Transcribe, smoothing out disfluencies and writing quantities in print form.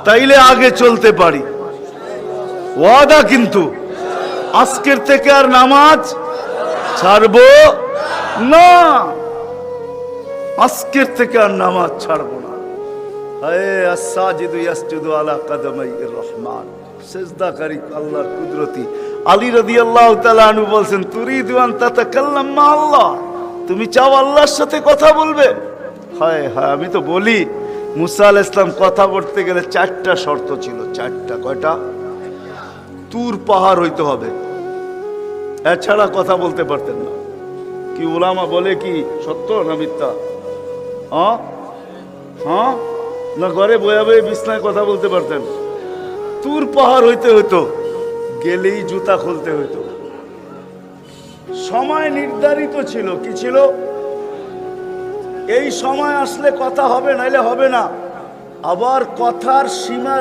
তাইলে আগে চলতে পারি। ওয়াদা কিন্তু আজকের থেকে আর নামাজ ছাড়বো না, আজকের থেকে আর নামাজ ছাড়বো না। সিজদাকারী আল্লাহর কুদরতি। আলী রাদিয়াল্লাহু তাআলা আনহু বলছেন, তুরিদু আন তাতাকাল্লাম মা আল্লাহ, তুমি চাও আল্লাহর সাথে কথা বলবে? হায় হায়, আমি তো বলি মুসা আলাইহিস সালাম কথা বলতে গেলে 4টা শর্ত ছিল। 4টা। কয়টা? তুর পাহাড় হইতে হবে, এছাড়া কথা বলতে পারতেন না। কি উলামা বলে কি সত্য না মিথ্যা? হ্যাঁ না ঘরে বয়ে বয়ে বিছনায় কথা বলতে পারতেন? তুর পাহাড় হইতে হইতো, গেলেই জুতা খুলতে হইতো। সময় নির্ধারিত ছিল। কি ছিল? এই সময় আসলে কথা হবে, নাইলে হবে না। আবার কথার সীমা